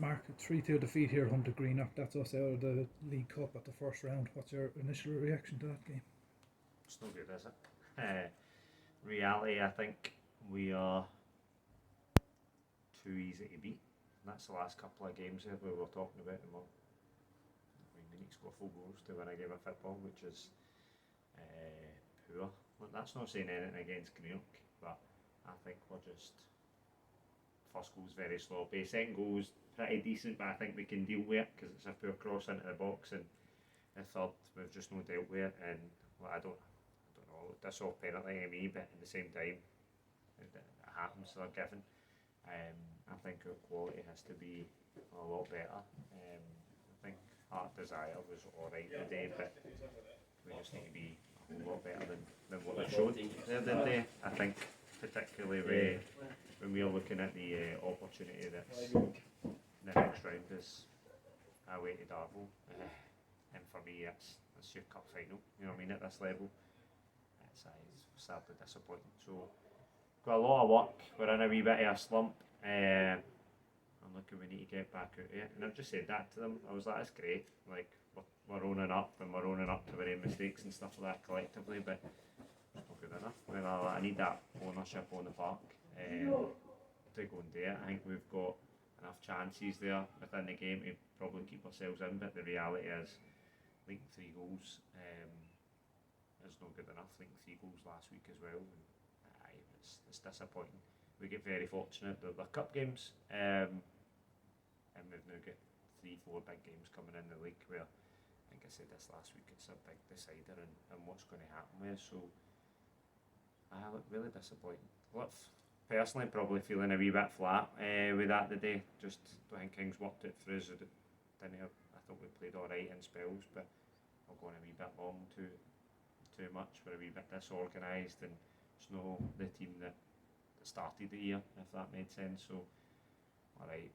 Mark, 3-2 defeat here home to Greenock. That's us out of the League Cup at the first round. What's your initial reaction to that game? It's no good, is it? Reality, I think we are too easy to beat. That's the last couple of games here we were talking about, and we need to score 4 goals to win a game of football, which is poor. Look, that's not saying anything against Greenock, but I think we're just first goal's very sloppy. Second goal's pretty decent, but I think we can deal with it because it's a poor cross into the box, and the third we've just not dealt with it. And well, I don't know. That's all penalty to me, but at the same time, it happens. They're given. I think our quality has to be a lot better. I think Heart Desire was alright today, but we just need to be a whole lot better than what they showed the other day. I think particularly when we are looking at the opportunity that's the next round is away to Darvel, and for me it's your cup final. You know what I mean? At this level, it's sadly disappointing. So got a lot of work. We're in a wee bit of a slump. I'm looking, we need to get back out of it. And I've just said that to them. I was like, that's great. Like, we're owning up, and we're owning up to our own mistakes and stuff like that collectively, but it's not good enough. I need that ownership on the park to go and do it. I think we've got enough chances there within the game to probably keep ourselves in, but the reality is, leaking 3 goals is not good enough. Leaking 3 goals last week as well. And, it's disappointing. We get very fortunate with the cup games, and we've now got 3-4 big games coming in the league where I think I said this last week, it's a big decider and what's going to happen with. So I look really disappointing. Personally, probably feeling a wee bit flat with that today. Just don't think Kings worked it for us. I thought we played alright in spells, but we're going a wee bit long too much. We're a wee bit disorganised, and it's not the team that started the year, if that made sense. So, alright,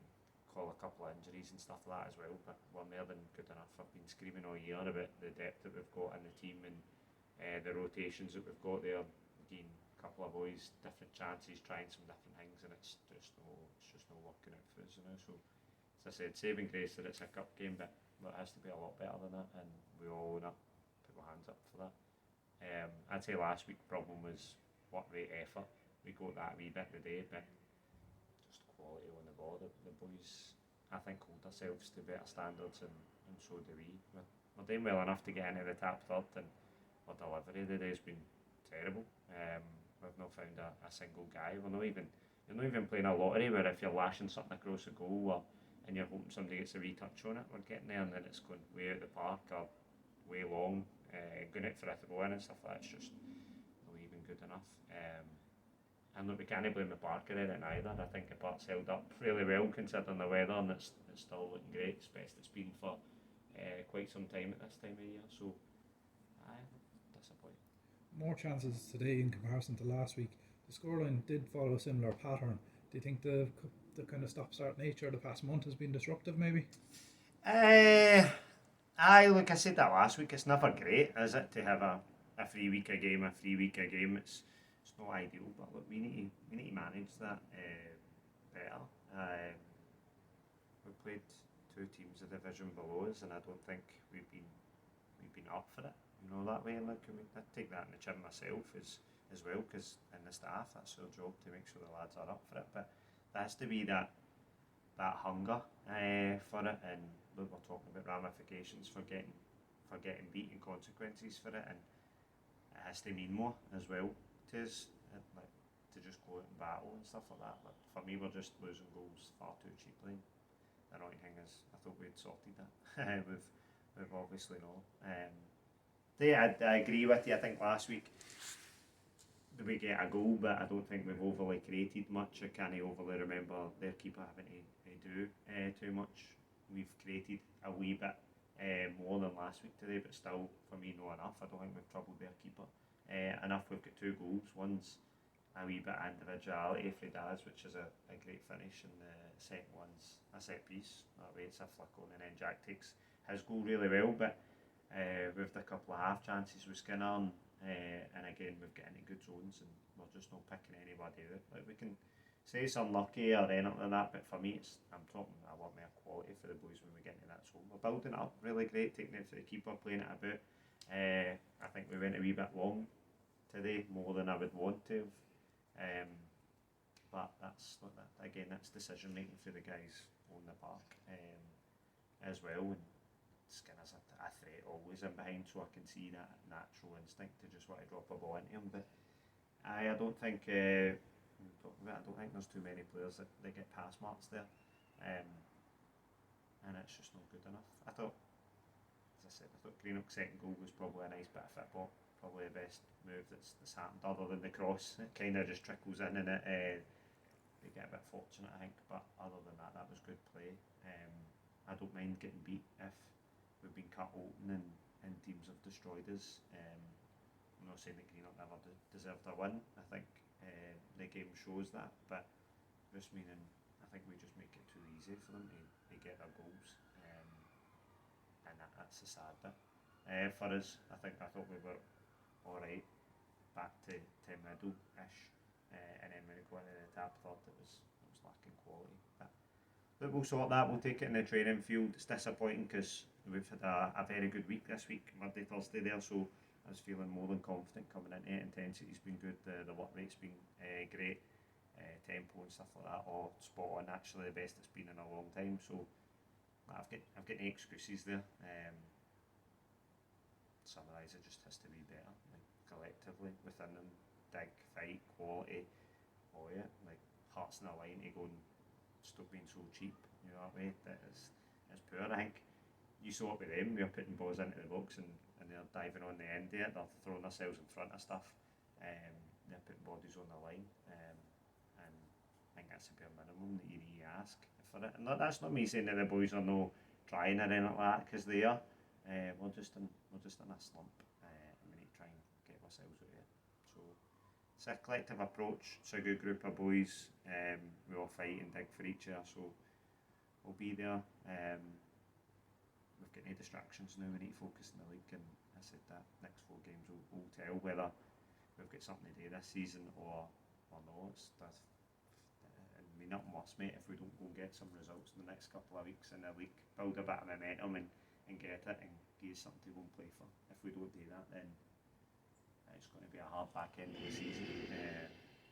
call a couple of injuries and stuff like that as well, but we're more than good enough. I've been screaming all year about the depth that we've got in the team, and the rotations that we've got there. Again, a couple of boys, different chances, trying some different things, and it's just not working out for us, you know. So, as I said, saving grace that it's a cup game, but it has to be a lot better than that, and we all own up, put our hands up for that. I'd say last week's problem was work rate effort. We got that a wee bit today, but just quality on the ball. The boys, I think, hold ourselves to better standards, and so do we. We're doing well enough to get into the top third, and our delivery today has been terrible. We've not found a single guy. You're not even playing a lottery where if you're lashing something across the goal, and you're hoping somebody gets a wee touch on it, we're getting there, and then it's going way out the park or way long, going out for a throw in and stuff like that. It's just not even good enough. And look, we can't blame the park in it either. I think the park's held up really well considering the weather, and it's still looking great. It's best it's been for quite some time at this time of year. So, disappointing. More chances today in comparison to last week. The scoreline did follow a similar pattern. Do you think the kind of stop-start nature of the past month has been disruptive, maybe? Like I said that last week, it's never great, is it, to have a 3 week a game, It's not ideal, but look, we need to manage that better. We played 2 teams a division below us, and I don't think we've been up for it, you know, that way. And look, I take that in the chin myself as well, because in the staff, that's our job to make sure the lads are up for it. But there has to be that hunger for it, and look, we're talking about ramifications for getting beat and consequences for it, and it has to mean more as well to us, like, to just go out and battle and stuff like that. But for me, we're just losing goals far too cheaply. The annoying thing is, I thought we'd sorted that. we've obviously not. I agree with you. I think last week we get a goal, but I don't think we've overly created much. I can't overly remember their keeper having to do too much. We've created a wee bit more than last week today, but still, for me, not enough. I don't think we've troubled their keeper enough. We've got 2 goals. One's a wee bit of individuality for Daz, which is a great finish, and the second one's a set piece. That way it's a flick on, and then Jack takes his goal really well, but we've had a couple of half chances with Skinner, and again we've got into good zones, and we're just not picking anybody out. Like, we can say it's unlucky or anything like that, but for me, I'm talking a lot more quality for the boys when we get into that zone. We're building it up really great, taking it to the keeper, playing it about. I think we went a wee bit long today, more than I would want to have. But that's again, that's decision making for the guys on the park as well. And Skinner's a threat always in behind, so I can see that natural instinct to just want to drop a ball into him. But I don't think I don't think there's too many players that get pass marks there, and it's just not good enough. I thought Greenock's second goal was probably a nice bit of football, probably the best move that's happened other than the cross. It kind of just trickles in and they get a bit fortunate, I think, but other than that, that was good play. I don't mind getting beat if we've been cut open and teams have destroyed us. I'm not saying that Greenock never deserved a win. I think the game shows that, but just meaning I think we just make it too easy for them to get their goals, and that's the sad bit. For us, I thought we were all right back to middle-ish, and then when it got into the top third, it was lacking quality. But we'll sort that. We'll take it in the training field. It's disappointing because we've had a very good week this week, Monday, Thursday there, so I was feeling more than confident coming into it. Intensity's been good, the work rate's been great, tempo and stuff like that, all spot on, actually the best it's been in a long time, so I've got no excuses there. Summarise, it just has to be better, like collectively within them, dig, fight, quality, like hearts in the line to go and stop being so cheap, that way. That is poor. I think you saw it with them, they're putting balls into the box and they're diving on the end of it, they're throwing themselves in front of stuff, they're putting bodies on the line, and I think that's the bare minimum that you need to ask for it. And that's not me saying that the boys are no trying or anything like that, because they are. We're just in a slump, and we need to try and get ourselves out of it. So it's a collective approach, it's a good group of boys, we all fight and dig for each other, so we'll be there. We've got no distractions now, we need to focus in the league, and I said that next 4 games will tell whether we've got something to do this season or not. And we nothing worse, mate, if we don't go get some results in the next couple of weeks in the league, build a bit of momentum and get it and give us something to go and play for. If we don't do that, then it's going to be a hard back end of the season.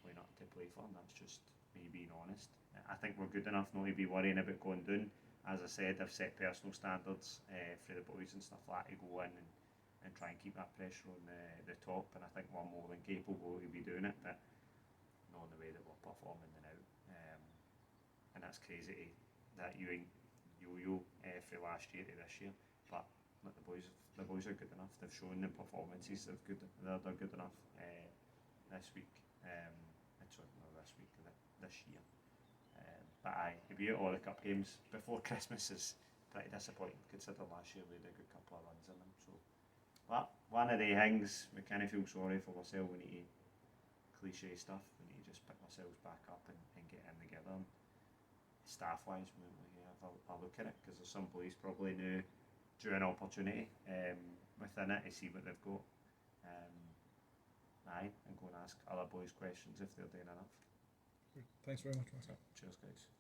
We're not to play for, and that's just me being honest. I think we're good enough not to be worrying about going down. As I said, I've set personal standards for the boys and stuff like that to go in and try and keep that pressure on the top, and I think we're more than capable to be doing it, but not in the way that we're performing now. And that's crazy that yo-yo for last year to this year, but look, the boys are good enough. They've shown the performances. They're good enough this week. This year. But to be at all the cup games before Christmas is pretty disappointing, considering last year we had a good couple of runs in them. So, but one of the things, we kind of feel sorry for ourselves. We need to cliche stuff. We need to just pick ourselves back up and get in together. And staff-wise, we have a look at it, because there's some boys probably new due an opportunity within it to see what they've got. And go and ask other boys questions if they're doing enough. Thanks very much, Marcel. Cheers, guys.